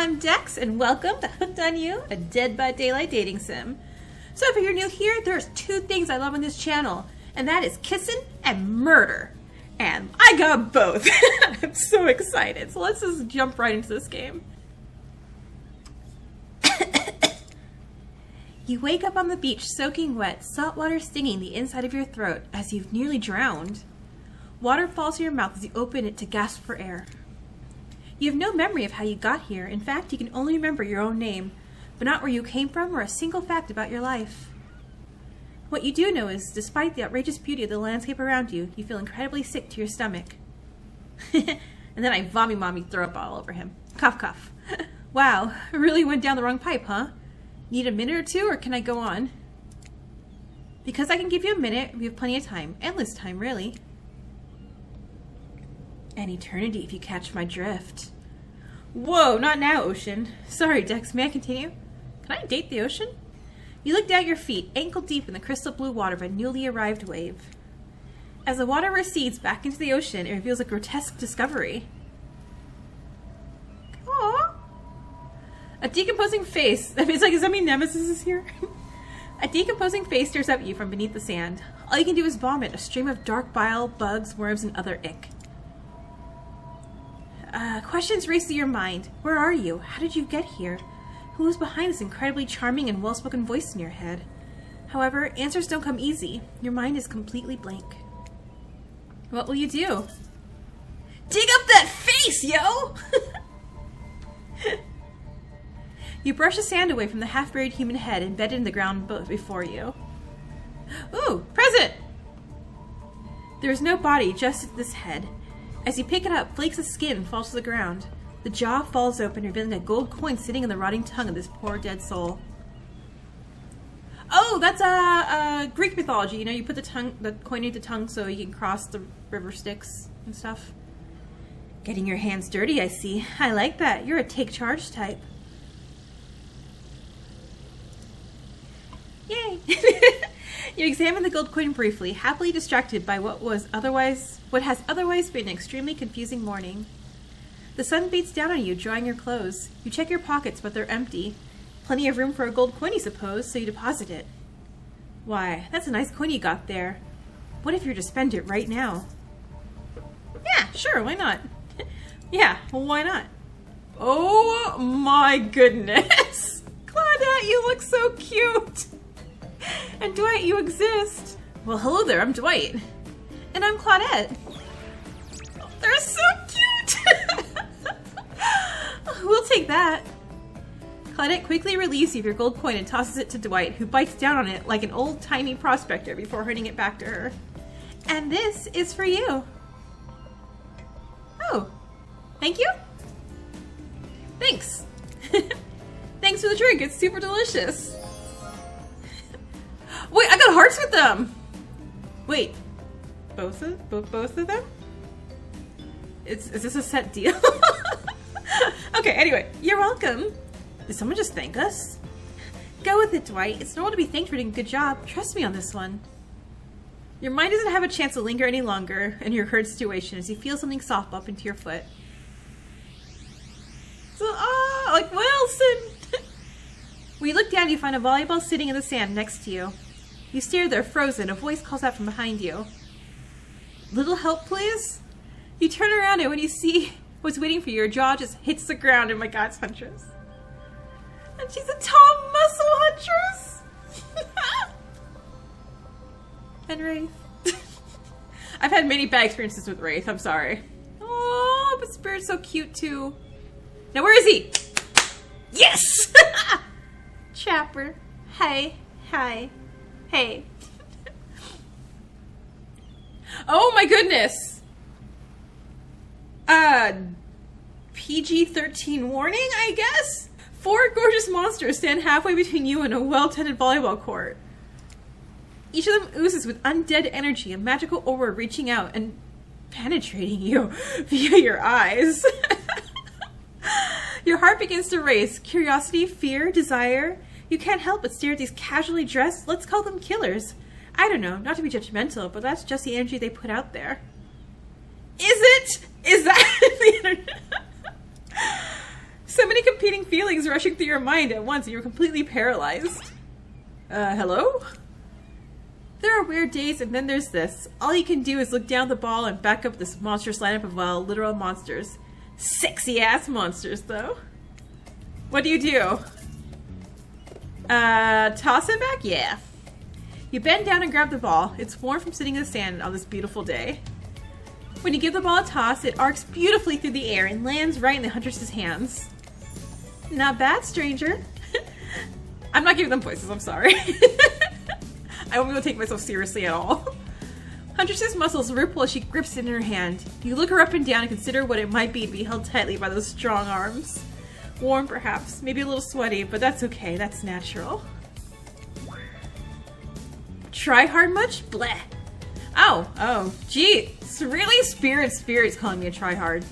I'm Dex, and welcome to Hooked on You, a Dead by Daylight dating sim. So if you're new here, there's two things I love on this channel, and that is kissing and murder. And I got both. I'm so excited. So let's just jump right into this game. You wake up on the beach soaking wet, salt water stinging the inside of your throat as you've nearly drowned. Water falls to your mouth as you open it to gasp for air. You have no memory of how you got here. In fact, you can only remember your own name, but not where you came from or a single fact about your life. What you do know is, despite the outrageous beauty of the landscape around you, you feel incredibly sick to your stomach. And then I vommy throw up all over him. Cough, cough. Wow, really went down the wrong pipe, huh? Need a minute or two, or can I go on? Because I can give you a minute, we have plenty of time. Endless time, really. An eternity, if you catch my drift. Whoa, not now, Ocean. Sorry, Dex, may I continue? Can I date the ocean? You look down at your feet, ankle deep in the crystal blue water of a newly arrived wave. As the water recedes back into the ocean, it reveals a grotesque discovery. Aww. A decomposing face. It's like, does that mean Nemesis is here? A decomposing face stares up at you from beneath the sand. All you can do is vomit, a stream of dark bile, bugs, worms, and other ick. Questions race through your mind. Where are you? How did you get here? Who is behind this incredibly charming and well-spoken voice in your head? However, answers don't come easy. Your mind is completely blank. What will you do? Dig up that face, yo! You brush the sand away from the half-buried human head embedded in the ground before you. Ooh, present! There is no body, just this head. As you pick it up, flakes of skin fall to the ground. The jaw falls open, revealing a gold coin sitting in the rotting tongue of this poor dead soul. Oh, that's Greek mythology. You know, you put the coin into the tongue so you can cross the river Styx and stuff. Getting your hands dirty, I see. I like that. You're a take charge type. Yay! You examine the gold coin briefly, happily distracted by what has otherwise been an extremely confusing morning. The sun beats down on you, drying your clothes. You check your pockets, but they're empty. Plenty of room for a gold coin, you suppose, so you deposit it. Why, that's a nice coin you got there. What if you were to spend it right now? Yeah, sure, why not? Yeah, well, why not? Oh my goodness! Claudette, you look so cute! And Dwight, you exist. Well, hello there, I'm Dwight. And I'm Claudette. They're so cute! We'll take that. Claudette quickly relieves you of your gold coin and tosses it to Dwight, who bites down on it like an old-timey prospector before handing it back to her. And this is for you. Oh, thank you? Thanks. Thanks for the drink, it's super delicious. Wait, I got hearts with them! Wait, both of them? Is this a set deal? Okay, anyway, you're welcome. Did someone just thank us? Go with it, Dwight. It's normal to be thanked for doing a good job. Trust me on this one. Your mind doesn't have a chance to linger any longer in your hurt situation as you feel something soft bump into your foot. So, like Wilson! When you look down, you find a volleyball sitting in the sand next to you. You stare there, frozen. A voice calls out from behind you. Little help, please? You turn around and when you see what's waiting for you, your jaw just hits the ground. And my God, it's Huntress. And she's a tall muscle Huntress! And Wraith. I've had many bad experiences with Wraith, I'm sorry. Oh, but Spirit's so cute too. Now where is he? Yes! Chapter. Hey. Hi. Hey. Oh my goodness! PG-13 warning, I guess? 4 gorgeous monsters stand halfway between you and a well-tended volleyball court. Each of them oozes with undead energy, a magical aura reaching out and penetrating you via your eyes. Your heart begins to race. Curiosity, fear, desire. You can't help but stare at these casually dressed, let's call them killers. I don't know, not to be judgmental, but that's just the energy they put out there. Is it? Is that the internet? So many competing feelings rushing through your mind at once and you're completely paralyzed. Hello? There are weird days and then there's this. All you can do is look down the ball and back up this monstrous lineup of, well, literal monsters. Sexy ass monsters, though. What do you do? Toss it back? Yeah. You bend down and grab the ball. It's warm from sitting in the sand on this beautiful day. When you give the ball a toss, it arcs beautifully through the air and lands right in the huntress's hands. Not bad, stranger. I'm not giving them voices, I'm sorry. I won't be able to take myself seriously at all. Huntress's muscles ripple as she grips it in her hand. You look her up and down and consider what it might be to be held tightly by those strong arms. Warm, perhaps. Maybe a little sweaty, but that's okay. That's natural. Try hard much? Bleh. Oh. Gee, it's really Spirit's calling me a tryhard.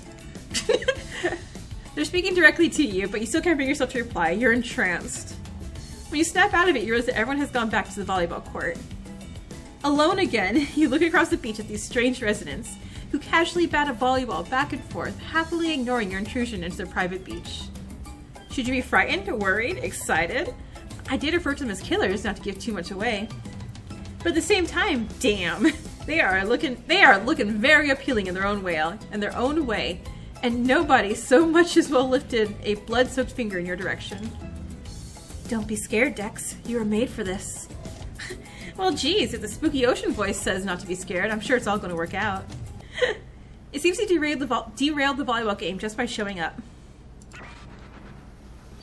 They're speaking directly to you, but you still can't bring yourself to reply. You're entranced. When you snap out of it, you realize that everyone has gone back to the volleyball court. Alone again, you look across the beach at these strange residents who casually bat a volleyball back and forth, happily ignoring your intrusion into their private beach. Should you be frightened, worried, excited? I did refer to them as killers, not to give too much away. But at the same time, damn, they are looking very appealing in their own way, and nobody so much as well lifted a blood-soaked finger in your direction. Don't be scared, Dex. You were made for this. Well, geez, if the spooky ocean voice says not to be scared, I'm sure it's all going to work out. It seems you derailed the volleyball game just by showing up.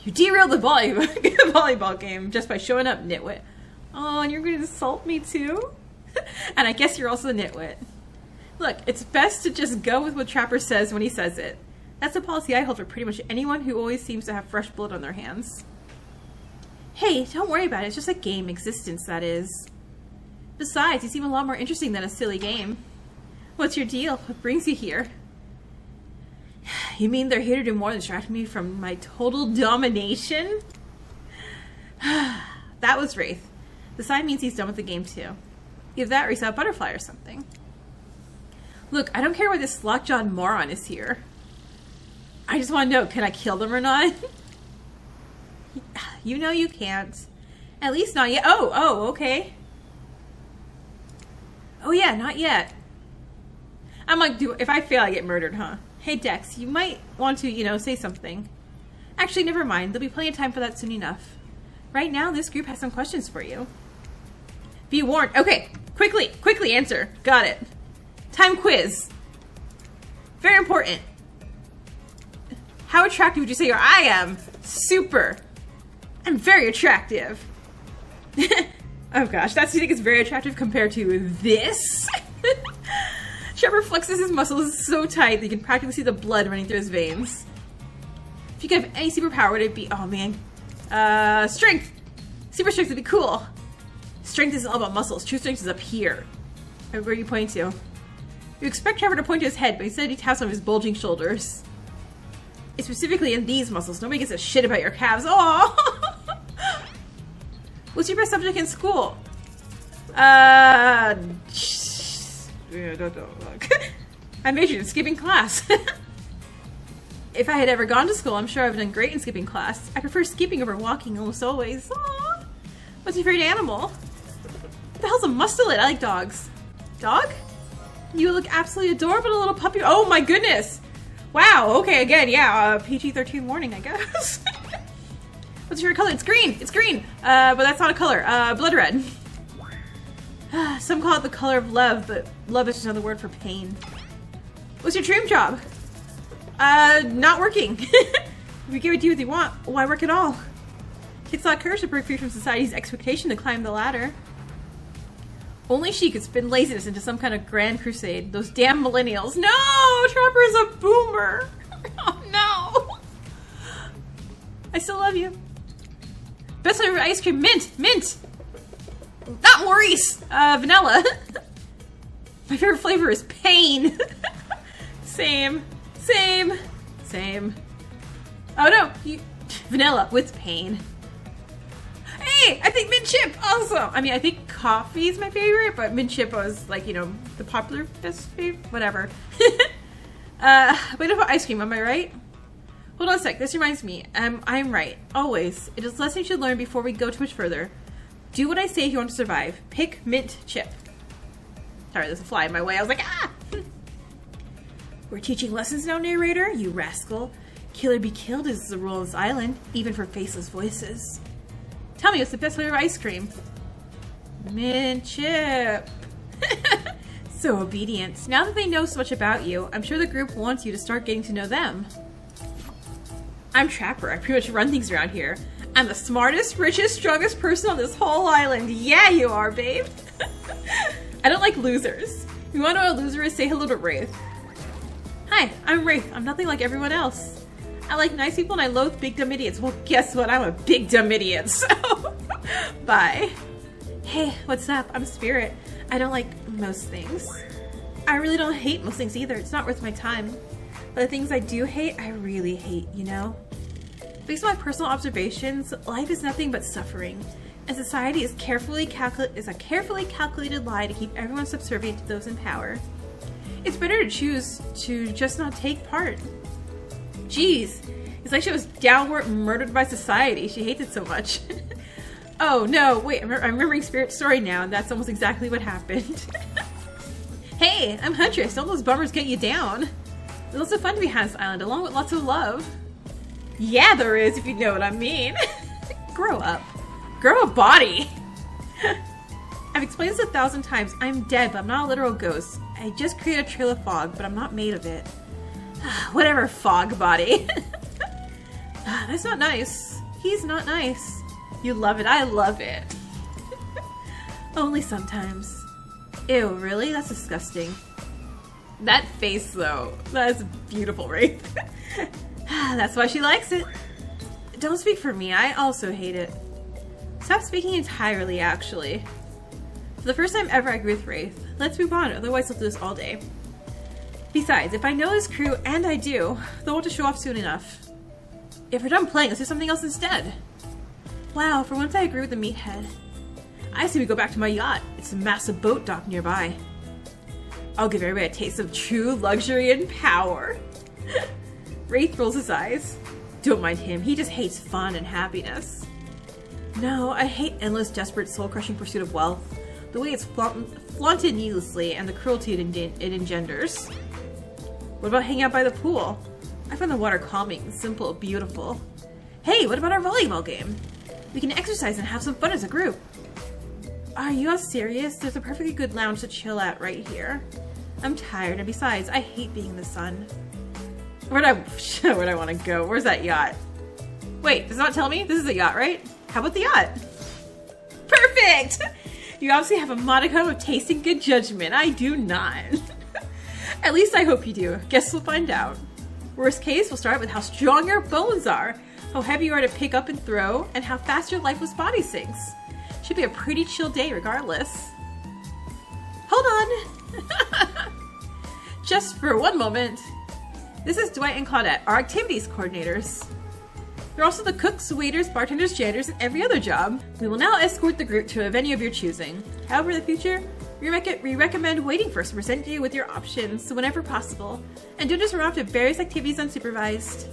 You derailed the volleyball game just by showing up, nitwit. Oh, and you're going to insult me too? And I guess you're also the nitwit. Look, it's best to just go with what Trapper says when he says it. That's a policy I hold for pretty much anyone who always seems to have fresh blood on their hands. Hey, don't worry about it. It's just a game. Existence, that is. Besides, you seem a lot more interesting than a silly game. What's your deal? What brings you here? You mean they're here to do more than distract me from my total domination? That was Wraith. The sign means he's done with the game too. Either that or he saw a butterfly or something. Look, I don't care why this lockjawed moron is here. I just want to know, can I kill them or not? You know you can't. At least not yet. Oh, okay. Oh yeah, not yet. I'm like, if I fail, I get murdered, huh? Hey Dex, you might want to, say something. Actually, never mind. There'll be plenty of time for that soon enough. Right now, this group has some questions for you. Be warned. Okay, quickly answer. Got it. Time quiz. Very important. How attractive would you say I am? Super. I'm very attractive. Oh gosh, that's you think is very attractive compared to this? Trevor flexes his muscles so tight that you can practically see the blood running through his veins. If you could have any superpower, would it be? Oh man, strength. Super strength would be cool. Strength isn't all about muscles. True strength is up here. Where are you pointing to? You expect Trevor to point to his head, but instead he taps on his bulging shoulders. It's specifically in these muscles. Nobody gives a shit about your calves. Oh. What's your best subject in school? I majored in skipping class. If I had ever gone to school, I'm sure I've done great in skipping class. I prefer skipping over walking almost always. Aww. What's your favorite animal? What the hell's a mustelid? I like dogs. Dog? You look absolutely adorable, little puppy. Oh my goodness. Wow, okay, again, yeah, PG-13 warning, I guess. What's your favorite color? It's green! It's green! But that's not a color. Blood red. Some call it the color of love, but love is just another word for pain. What's your dream job? Not working. If you give it to you what you want, why work at all? Kids lack courage to break free from society's expectation to climb the ladder. Only she could spin laziness into some kind of grand crusade. Those damn millennials. No! Trapper is a boomer! Oh no! I still love you. Best flavor ice cream, mint! Mint! Not Maurice! Vanilla. My favorite flavor is pain. Same. Oh no! Vanilla with pain. Hey! I think mint chip! Awesome! I mean, I think coffee is my favorite, but mint chip was like, the popular best favorite. Whatever. Wait about ice cream, am I right? Hold on a sec, this reminds me. I'm right. Always. It is a lesson you should learn before we go too much further. Do what I say if you want to survive. Pick mint chip. Sorry, there's a fly in my way. I was like, ah! We're teaching lessons now, narrator, you rascal. Kill or be killed is the rule on this island, even for faceless voices. Tell me, what's the best flavor of ice cream? Mint chip. So obedient. Now that they know so much about you, I'm sure the group wants you to start getting to know them. I'm Trapper. I pretty much run things around here. I'm the smartest, richest, strongest person on this whole island. Yeah, you are, babe. I don't like losers. If you want to know what a loser is, say hello to Wraith. Hi, I'm Wraith. I'm nothing like everyone else. I like nice people and I loathe big dumb idiots. Well, guess what? I'm a big dumb idiot, so bye. Hey, what's up? I'm Spirit. I don't like most things. I really don't hate most things either. It's not worth my time. But the things I do hate, I really hate, you know? Based on my personal observations, life is nothing but suffering. And society is a carefully calculated lie to keep everyone subservient to those in power. It's better to choose to just not take part. Jeez, it's like she was downward murdered by society. She hates it so much. Oh no, wait, I'm remembering Spirit's story now, and that's almost exactly what happened. Hey, I'm Huntress. Don't those bummers get you down? There's lots of fun to be had on this island, along with lots of love. Yeah, there is, if you know what I mean. Grow up. Grow a body. I've explained this 1,000 times. I'm dead, but I'm not a literal ghost. I just created a trail of fog, but I'm not made of it. Whatever, fog body. That's not nice. He's not nice. You love it. I love it. Only sometimes. Ew, really? That's disgusting. That face, though. That's beautiful, right? That's why she likes it. Don't speak for me. I also hate it. Stop speaking entirely, actually. For the first time ever, I agree with Wraith. Let's move on, otherwise we'll do this all day. Besides, if I know this crew, and I do, they'll want to show off soon enough. If we're done playing, let's do something else instead. Wow, for once I agree with the meathead. I say we go back to my yacht. It's a massive boat dock nearby. I'll give everybody a taste of true luxury and power. Wraith rolls his eyes. Don't mind him, he just hates fun and happiness. No, I hate endless, desperate, soul-crushing pursuit of wealth. The way it's flaunted needlessly and the cruelty it engenders. What about hanging out by the pool? I find the water calming, simple, beautiful. Hey, what about our volleyball game? We can exercise and have some fun as a group. Are you all serious? There's a perfectly good lounge to chill at right here. I'm tired, and besides, I hate being in the sun. Where'd I want to go? Where's that yacht? Wait, does it not tell me? This is a yacht, right? How about the yacht? Perfect! You obviously have a modicum of taste and good judgment. I do not. At least I hope you do. Guess we'll find out. Worst case, we'll start with how strong your bones are, how heavy you are to pick up and throw, and how fast your lifeless body sinks. Should be a pretty chill day regardless. Hold on! Just for one moment. This is Dwight and Claudette, our activities coordinators. They're also the cooks, waiters, bartenders, janitors, and every other job. We will now escort the group to a venue of your choosing. However, in the future, we recommend waiting first to present you with your options whenever possible, and don't just run off to various activities unsupervised.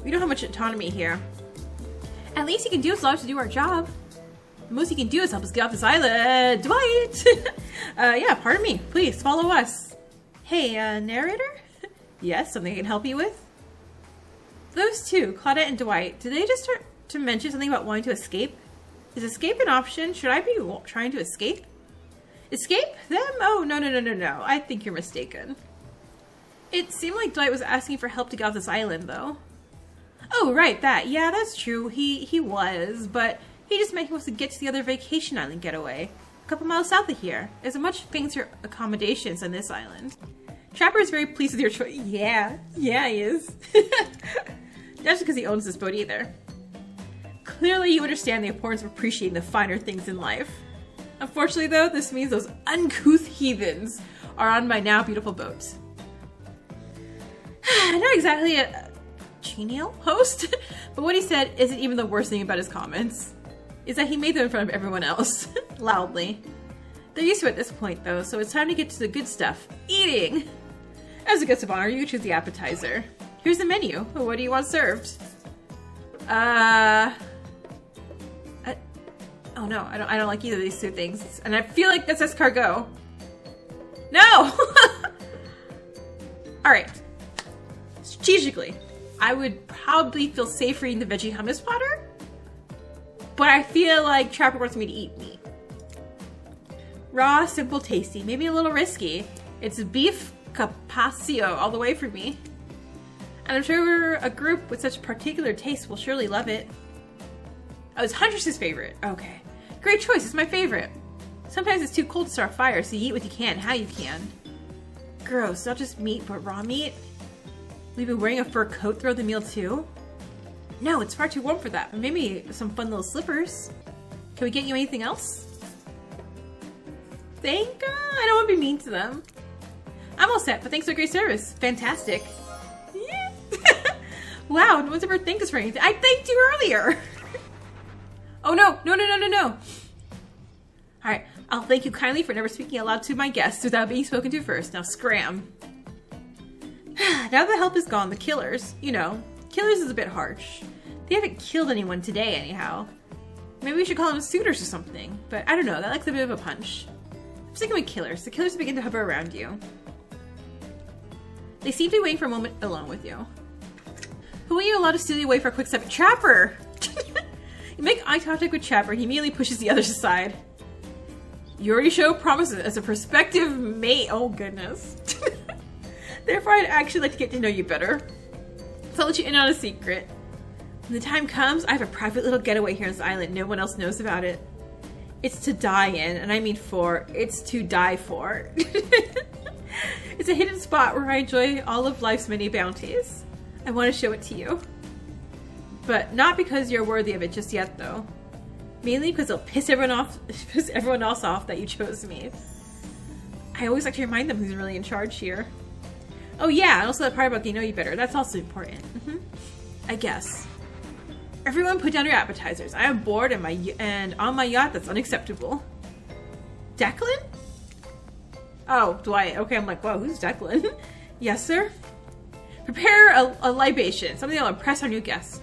We don't have much autonomy here. At least you can do is allow us to do our job. The most you can do is help us get off this island. Dwight! Yeah, pardon me. Please, follow us. Hey, narrator? Yes, something I can help you with? Those two, Claudette and Dwight, did they just start to mention something about wanting to escape? Is escape an option? Should I be trying to escape? Escape? Them? Oh, no. I think you're mistaken. It seemed like Dwight was asking for help to get off this island, though. Oh, right, that. Yeah, that's true. He was, but he just meant he wants to get to the other vacation island getaway. A couple miles south of here. There's a much fancier accommodations on this island. Trapper is very pleased with your choice. Yeah, he is. Not just because he owns this boat either. Clearly you understand the importance of appreciating the finer things in life. Unfortunately though, this means those uncouth heathens are on my now beautiful boat. Not exactly a genial host, but what he said isn't even the worst thing about his comments. Is that he made them in front of everyone else, loudly. They're used to it at this point though, so it's time to get to the good stuff. Eating! As a guest of honor, you choose the appetizer. Here's the menu. What do you want served? Oh no, I don't like either of these two things. And I feel like this is escargot. No! Alright. Strategically, I would probably feel safer eating the veggie hummus platter. But I feel like Trapper wants me to eat meat. Raw, simple, tasty. Maybe a little risky. It's beef carpaccio all the way for me. And I'm sure a group with such particular tastes will surely love it. Oh, it's Huntress's favorite. Okay. Great choice. It's my favorite. Sometimes it's too cold to start a fire, so you eat what you can, how you can. Gross. Not just meat, but raw meat? Will you be wearing a fur coat throughout the meal too? No, it's far too warm for that. But maybe some fun little slippers. Can we get you anything else? Thank God. I don't want to be mean to them. I'm all set, but thanks for great service. Fantastic. Yeah. Wow, no one's ever thanked us for anything. I thanked you earlier. Oh no, no. Alright, I'll thank you kindly for never speaking aloud to my guests without being spoken to first. Now scram. Now the help is gone, the killers, you know, killers is a bit harsh. They haven't killed anyone today anyhow. Maybe we should call them suitors or something, but I don't know, that likes a bit of a punch. I'm sticking with killers. The killers begin to hover around you. They seem to be waiting for a moment alone with you. Who are you allowed to steal you away for a quick step? Trapper! You make eye contact with Trapper, he immediately pushes the others aside. You already show promises as a prospective mate. Oh goodness. Therefore, I'd actually like to get to know you better. So I'll let you in on a secret. When the time comes, I have a private little getaway here on this island. No one else knows about it. It's to die in, and I mean for. It's to die for. It's a hidden spot where I enjoy all of life's many bounties. I want to show it to you. But not because you're worthy of it just yet, though. Mainly because it'll piss everyone else off that you chose me. I always like to remind them who's really in charge here. Oh yeah, and also that part about getting to know you better. That's also important. I guess. Everyone put down your appetizers. I am bored and on my yacht that's unacceptable. Declan? Oh, Dwight. Okay, I'm like, whoa, who's Declan? Yes, sir? Prepare a libation. Something that'll impress our new guest.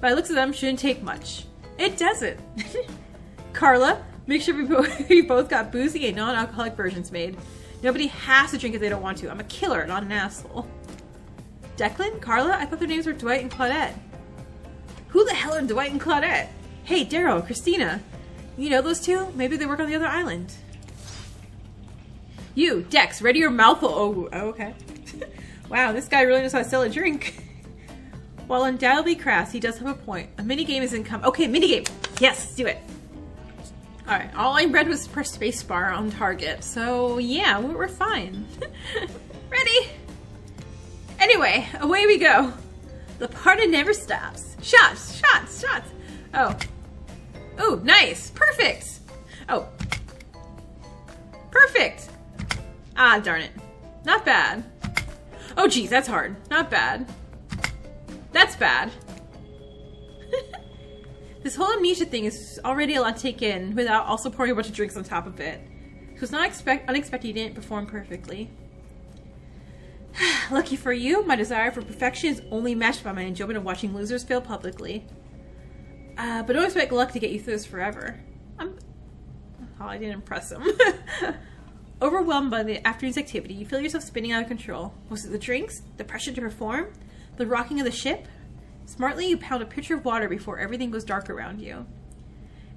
By the looks of them, shouldn't take much. It doesn't. Carla, make sure we both got boozy and non-alcoholic versions made. Nobody has to drink if they don't want to. I'm a killer, not an asshole. Declan? Carla? I thought their names were Dwight and Claudette. Who the hell are Dwight and Claudette? Hey, Daryl, Christina. You know those two? Maybe they work on the other island. You, Dex, ready your mouthful. Oh, okay. Wow, this guy really knows how to sell a drink. While undoubtedly crass, he does have a point. A minigame is income. Okay, minigame. Yes, let's do it. Alright, all I read was press spacebar on target, so yeah, we're fine. Ready? Anyway, away we go. The party never stops. Shots, shots, shots. Oh. Oh, nice. Perfect. Oh. Perfect. Ah, darn it. Not bad. Oh, geez, that's hard. Not bad. That's bad. This whole amnesia thing is already a lot to take in without also pouring a bunch of drinks on top of it. So it's not unexpected you didn't perform perfectly. Lucky for you, my desire for perfection is only matched by my enjoyment of watching losers fail publicly. But don't expect luck to get you through this forever. Oh, I didn't impress him. Overwhelmed by the afternoon's activity, you feel yourself spinning out of control. Was it the drinks? The pressure to perform? The rocking of the ship? Smartly, you pound a pitcher of water before everything goes dark around you.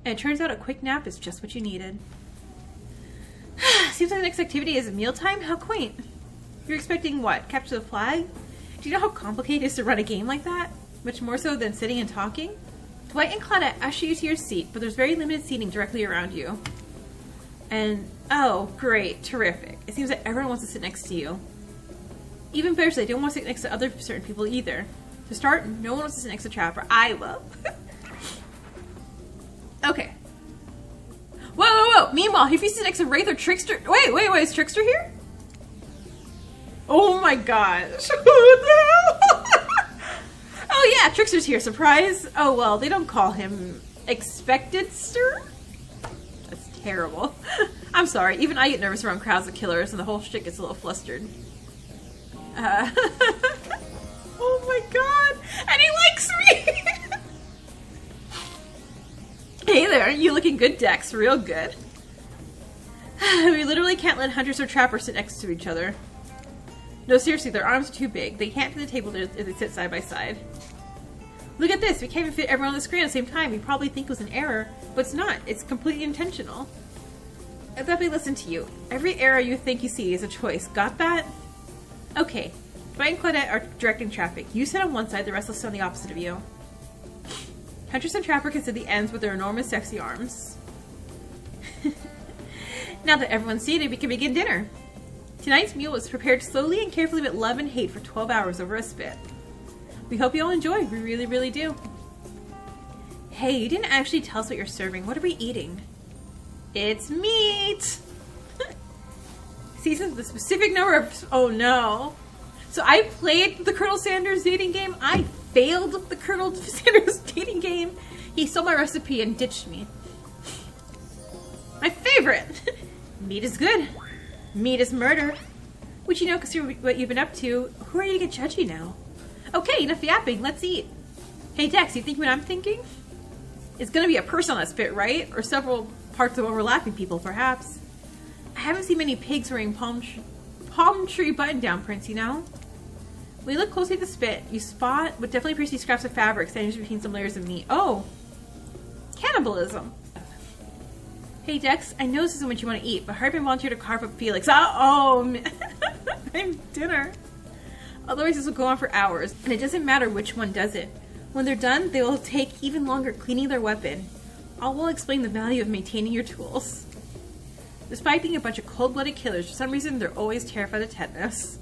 And it turns out a quick nap is just what you needed. Seems like the next activity is mealtime? How quaint. You're expecting what? Capture the flag? Do you know how complicated it is to run a game like that? Much more so than sitting and talking? Dwight and Claudette usher you to your seat, but there's very limited seating directly around you. And, oh, great, terrific. It seems that everyone wants to sit next to you. Even better, so they don't want to sit next to other certain people either. To start, no one wants to sit next to Trapper. I will. Okay. Whoa, whoa, whoa! Meanwhile, if you sit next to Wraith or Trickster... Wait, is Trickster here? Oh my gosh. What the hell? Oh yeah, Trickster's here. Surprise. Oh well, they don't call him Expected-ster? That's terrible. I'm sorry, even I get nervous around crowds of killers and the whole shit gets a little flustered. Oh And he likes me! Hey there, you looking good, Dex. Real good. We literally can't let hunters or trappers sit next to each other. No, seriously, their arms are too big. They can't fit the table if they sit side by side. Look at this. We can't even fit everyone on the screen at the same time. You probably think it was an error, but it's not. It's completely intentional. I thought we listened to you. Every error you think you see is a choice. Got that? Okay. Dwight and Claudette are directing traffic. You sit on one side, the rest will sit on the opposite of you. Huntress and Trapper can sit the ends with their enormous sexy arms. Now that everyone's seated, we can begin dinner. Tonight's meal was prepared slowly and carefully with love and hate for 12 hours over a spit. We hope you all enjoy. We really, really do. Hey, you didn't actually tell us what you're serving. What are we eating? It's meat! Seasons with a specific number of... Oh no. So I played the Colonel Sanders dating game. I failed the Colonel Sanders dating game. He stole my recipe and ditched me. My favorite! Meat is good. Meat is murder. Which you know, considering what you've been up to, who are you to get judgy now? Okay, enough yapping. Let's eat. Hey Dex, you think what I'm thinking? It's gonna be a person on that spit, right? Or several parts of overlapping people, perhaps. I haven't seen many pigs wearing palm tree button-down prints, you know? When you look closely at the spit, you spot what definitely appears to be scraps of fabric sandwiched between some layers of meat. Oh! Cannibalism! Hey Dex, I know this isn't what you want to eat, but Hartman volunteered to carve up Felix. I'm dinner. Otherwise this will go on for hours, and it doesn't matter which one does it. When they're done, they will take even longer cleaning their weapon. All will explain the value of maintaining your tools. Despite being a bunch of cold-blooded killers, for some reason they're always terrified of tetanus.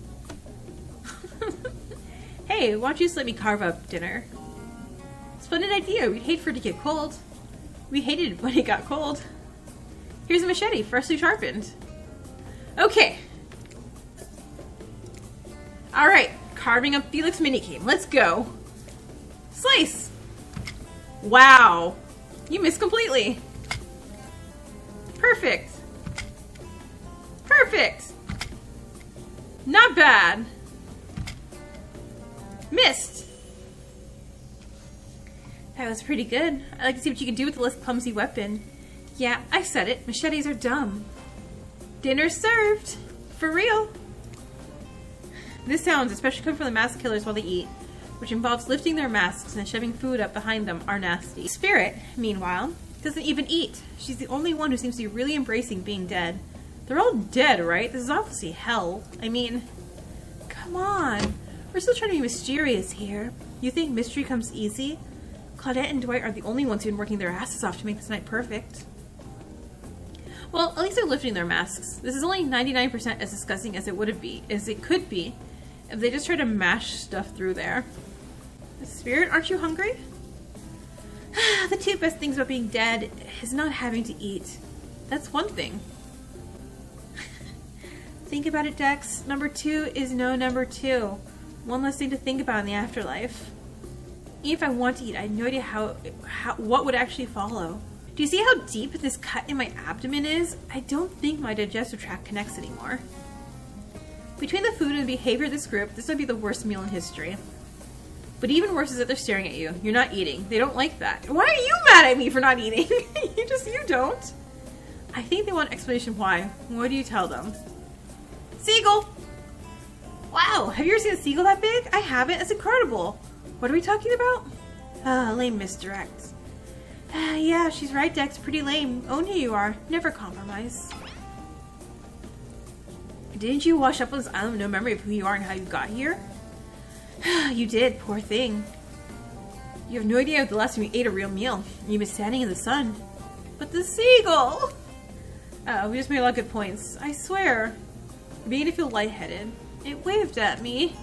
Hey, why don't you just let me carve up dinner? Splendid idea. We'd hate for it to get cold. We hated it when it got cold. Here's a machete, freshly sharpened. Okay. Alright, carving up Felix minigame. Let's go. Slice! Wow. You missed completely. Perfect. Perfect. Not bad. Missed. That was pretty good. I'd like to see what you can do with the less clumsy weapon. Yeah, I said it. Machetes are dumb. Dinner served. For real. This sounds, especially coming from the mask killers while they eat, which involves lifting their masks and shoving food up behind them, are nasty. Spirit, meanwhile, doesn't even eat. She's the only one who seems to be really embracing being dead. They're all dead, right? This is obviously hell. I mean, come on. We're still trying to be mysterious here. You think mystery comes easy? Claudette and Dwight are the only ones who've been working their asses off to make this night perfect. Well, at least they're lifting their masks. This is only 99% as disgusting as it could be, if they just try to mash stuff through there. Spirit, aren't you hungry? The two best things about being dead is not having to eat. That's one thing. Think about it, Dex. Number 2 is no number 2. One less thing to think about in the afterlife. Even if I want to eat, I have no idea what would actually follow. Do you see how deep this cut in my abdomen is? I don't think my digestive tract connects anymore. Between the food and the behavior of this group, this might be the worst meal in history. But even worse is that they're staring at you. You're not eating. They don't like that. Why are you mad at me for not eating? You don't. I think they want an explanation why. What do you tell them? Seagull! Wow, have you ever seen a seagull that big? I haven't. It's incredible. What are we talking about? Lame misdirect. Yeah, she's right, Dex. Pretty lame. Own who you are. Never compromise. Didn't you wash up on this island with no memory of who you are and how you got here? You did. Poor thing. You have no idea the last time you ate a real meal. You've been standing in the sun. But the seagull! We just made a lot of good points. I swear. I'm beginning to feel lightheaded. It waved at me.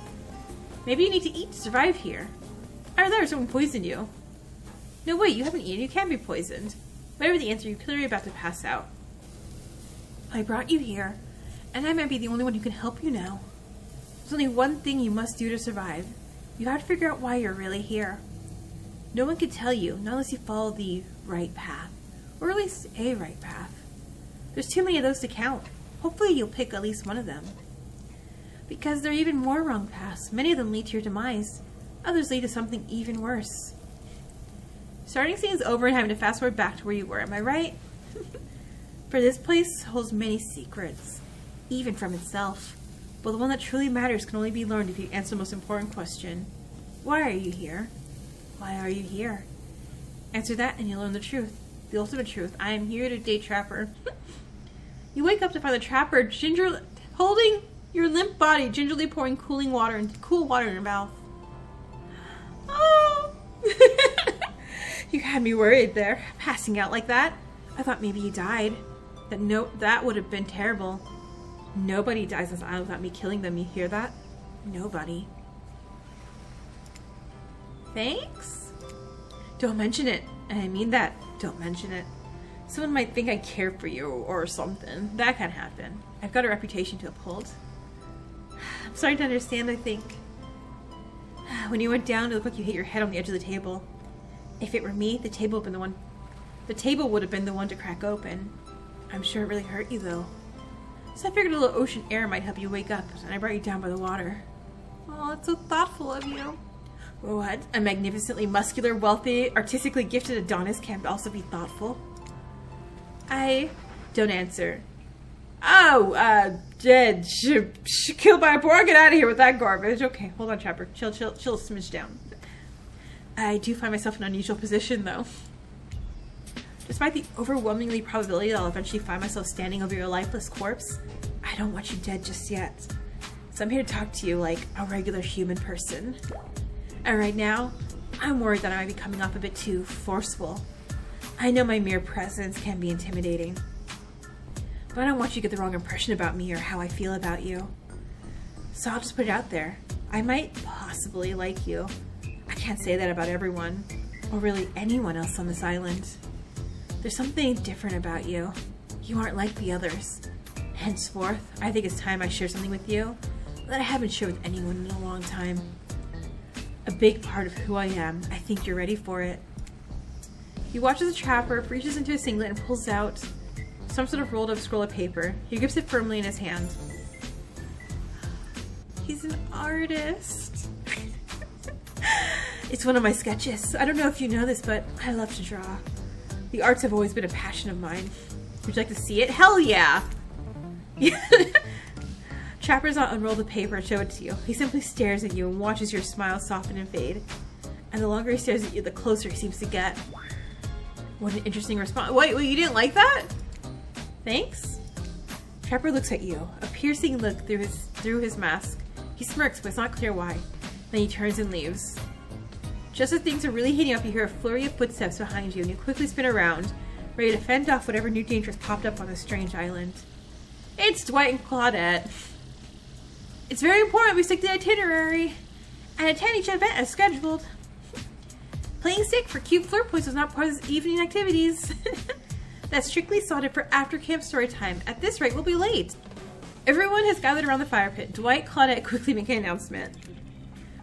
Maybe you need to eat to survive here. Either that or someone poisoned you. No, wait, you haven't eaten. You can't be poisoned. Whatever the answer, you're clearly about to pass out. I brought you here, and I might be the only one who can help you now. There's only one thing you must do to survive. You have to figure out why you're really here. No one can tell you, not unless you follow the right path. Or at least a right path. There's too many of those to count. Hopefully you'll pick at least one of them. Because there are even more wrong paths. Many of them lead to your demise. Others lead to something even worse. Starting scenes over and having to fast forward back to where you were, am I right? For this place holds many secrets, even from itself. But the one that truly matters can only be learned if you answer the most important question. Why are you here? Why are you here? Answer that and you'll learn the truth. The ultimate truth. I am here to date Trapper. You wake up to find the Trapper holding your limp body, gingerly pouring cool water in your mouth. Oh! You had me worried there, passing out like that. I thought maybe you died. That would have been terrible. Nobody dies on this island without me killing them, you hear that? Nobody. Thanks? Don't mention it. And I mean that. Don't mention it. Someone might think I care for you or something. That can happen. I've got a reputation to uphold. I'm starting to understand, I think. When you went down, it looked like you hit your head on the edge of the table. If it were me, the table would have been the one to crack open. I'm sure it really hurt you, though. So I figured a little ocean air might help you wake up, and I brought you down by the water. Oh, that's so thoughtful of you. What? A magnificently muscular, wealthy, artistically gifted Adonis can't also be thoughtful? Don't answer. Oh, dead. Killed by a boar? Get out of here with that garbage. Okay, hold on, Trapper. Chill a smidge down. I do find myself in an unusual position, though. Despite the overwhelmingly probability that I'll eventually find myself standing over your lifeless corpse, I don't want you dead just yet. So I'm here to talk to you like a regular human person. And right now, I'm worried that I might be coming off a bit too forceful. I know my mere presence can be intimidating. But I don't want you to get the wrong impression about me or how I feel about you. So I'll just put it out there. I might possibly like you. I can't say that about everyone, or really anyone else on this island. There's something different about you. You aren't like the others. Henceforth, I think it's time I share something with you that I haven't shared with anyone in a long time. A big part of who I am. I think you're ready for it. He watches the Trapper, reaches into his singlet and pulls out some sort of rolled up scroll of paper. He grips it firmly in his hand. He's an artist. It's one of my sketches. I don't know if you know this, but I love to draw. The arts have always been a passion of mine. Would you like to see it? Hell yeah! Trapper's not unroll the paper and show it to you. He simply stares at you and watches your smile soften and fade. And the longer he stares at you, the closer he seems to get. What an interesting response. Wait, you didn't like that? Thanks? Trapper looks at you, a piercing look through his mask. He smirks, but it's not clear why. Then he turns and leaves. Just as things are really heating up, you hear a flurry of footsteps behind you, and you quickly spin around, ready to fend off whatever new danger has popped up on this strange island. It's Dwight and Claudette. It's very important we stick to the itinerary and attend each event as scheduled. Playing sick for cute flirt points was not part of this evening activities. That's strictly slotted for after camp story time. At this rate, we'll be late. Everyone has gathered around the fire pit. Dwight, Claudette quickly make an announcement.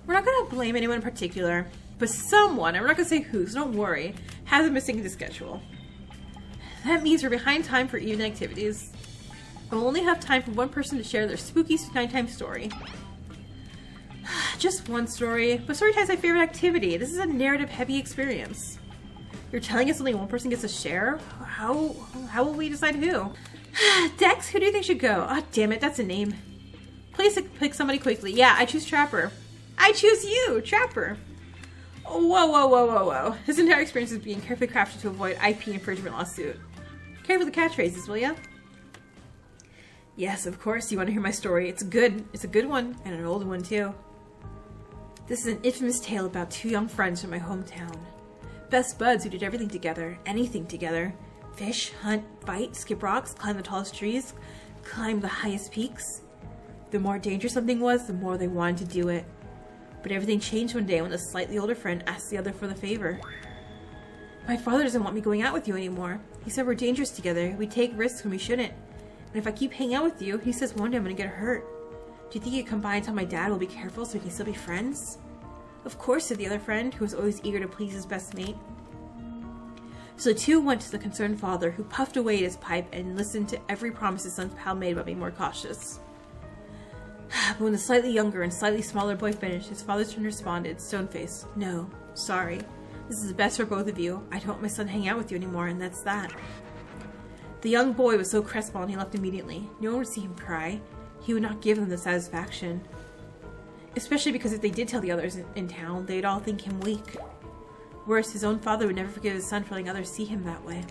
We're not going to blame anyone in particular, but someone, and we're not going to say who, so don't worry, has a missing the schedule. That means we're behind time for evening activities. We'll only have time for one person to share their spooky nighttime story. Just one story, but story time is my favorite activity. This is a narrative-heavy experience. You're telling us only one person gets to share? How will we decide who? Dex, who do you think should go? Oh, damn it, that's a name. Please pick somebody quickly. Yeah, I choose Trapper. I choose you, Trapper. Whoa. This entire experience is being carefully crafted to avoid IP infringement lawsuit. Care for the catchphrases, will ya? Yes, of course, you want to hear my story. It's a good one, and an old one, too. This is an infamous tale about two young friends from my hometown. Best buds who did everything together, anything together. Fish, hunt, fight, skip rocks, climb the tallest trees, climb the highest peaks. The more dangerous something was, the more they wanted to do it. But everything changed one day when the slightly older friend asked the other for the favor. My father doesn't want me going out with you anymore. He said we're dangerous together. We take risks when we shouldn't. And if I keep hanging out with you, he says one day I'm going to get hurt. Do you think you could come by and tell my dad we'll be careful so we can still be friends? Of course, said the other friend, who was always eager to please his best mate. So the two went to the concerned father, who puffed away at his pipe and listened to every promise his son's pal made about being more cautious. But when the slightly younger and slightly smaller boy finished, his father's son responded, stone-faced, "No, sorry. This is best for both of you. I don't want my son hanging out with you anymore, and that's that." The young boy was so crestfallen he left immediately. No one would see him cry. He would not give them the satisfaction. Especially because if they did tell the others in town, they'd all think him weak. Worse, his own father would never forgive his son for letting others see him that way.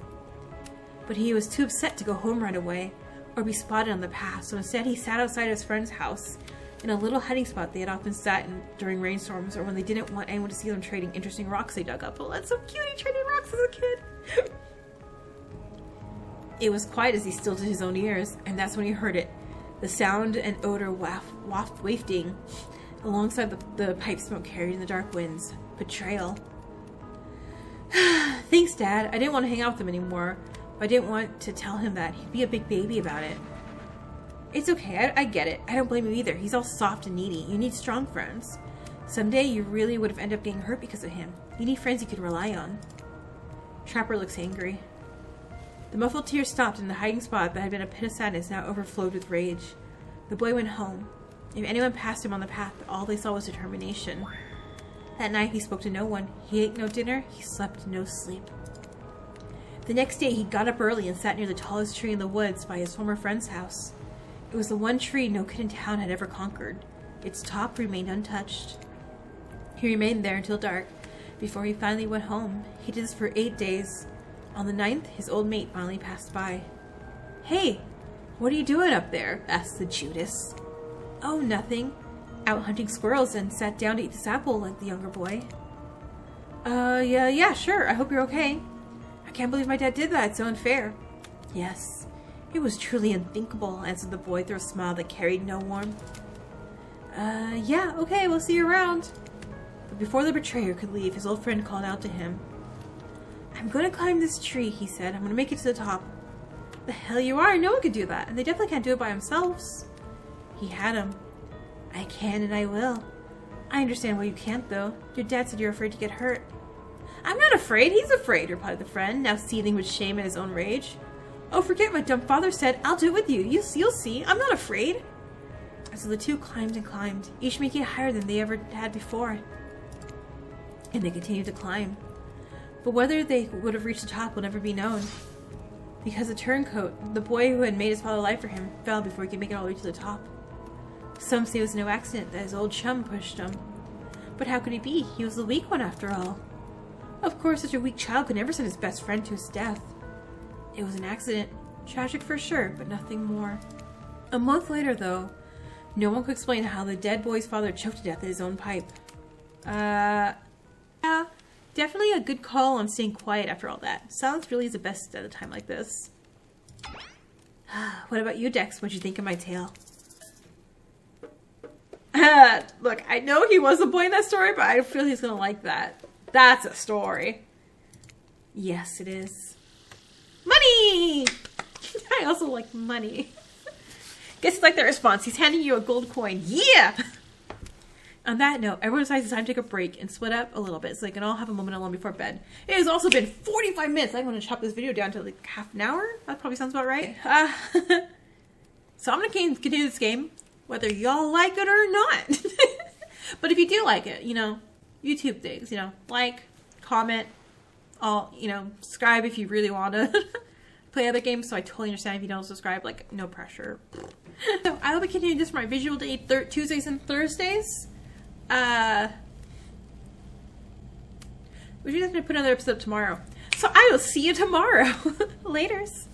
But he was too upset to go home right away, or be spotted on the path, so instead he sat outside his friend's house, in a little hiding spot they had often sat in during rainstorms, or when they didn't want anyone to see them trading interesting rocks they dug up. Oh, that's so cute, he traded rocks as a kid! It was quiet as he stilled to his own ears, and that's when he heard it. The sound and odor wafting alongside the pipe smoke carried in the dark winds. Betrayal. Thanks, Dad. I didn't want to hang out with him anymore. But I didn't want to tell him that. He'd be a big baby about it. It's okay. I get it. I don't blame you either. He's all soft and needy. You need strong friends. Someday you really would have ended up getting hurt because of him. You need friends you can rely on. Trapper looks angry. The muffled tears stopped, and the hiding spot that had been a pit of sadness now overflowed with rage. The boy went home. If anyone passed him on the path, all they saw was determination. That night he spoke to no one. He ate no dinner. He slept no sleep. The next day he got up early and sat near the tallest tree in the woods by his former friend's house. It was the one tree no kid in town had ever conquered. Its top remained untouched. He remained there until dark, before he finally went home. He did this for 8 days. On the 9th, his old mate finally passed by. "Hey, what are you doing up there?" asked the Judas. "Oh, nothing. Out hunting squirrels and sat down to eat this apple," like the younger boy. Yeah, sure. I hope you're okay." "I can't believe my dad did that. It's so unfair." "Yes, it was truly unthinkable," answered the boy through a smile that carried no warmth. Yeah, okay, we'll see you around." But before the betrayer could leave, his old friend called out to him. "I'm going to climb this tree," he said. "I'm going to make it to the top." "The hell you are? No one could do that, and they definitely can't do it by themselves." He had him. "I can and I will." "I understand why you can't, though. Your dad said you're afraid to get hurt." "I'm not afraid. He's afraid," replied the friend, now seething with shame at his own rage. "Oh, forget what dumb father said. I'll do it with you. You'll see. I'm not afraid." And so the two climbed and climbed, each making it higher than they ever had before. And they continued to climb. But whether they would have reached the top will never be known. Because the turncoat, the boy who had made his father lie for him, fell before he could make it all the way to the top. Some say it was no accident that his old chum pushed him. But how could he be? He was the weak one after all. Of course, such a weak child could never send his best friend to his death. It was an accident. Tragic for sure, but nothing more. A month later, though, no one could explain how the dead boy's father choked to death at his own pipe. Yeah, definitely a good call on staying quiet after all that. Silence really is the best at a time like this. What about you, Dex? What'd you think of my tale? Look, I know he was the boy in that story, but I feel he's gonna like that. That's a story. Yes, it is. Money! I also like money. Guess it's like the response. He's handing you a gold coin. Yeah! On that note, everyone decides it's time to take a break and split up a little bit so they can all have a moment alone before bed. It has also been 45 minutes. I want to chop this video down to like half an hour. That probably sounds about right. So I'm going to continue this game, whether y'all like it or not. But if you do like it, you know, YouTube things, you know, like, comment, subscribe if you really want to play other games. So I totally understand if you don't subscribe, like, no pressure. So I will be continuing this for my visual day Tuesdays and Thursdays. We're just going to put another episode tomorrow. So I will see you tomorrow. Laters.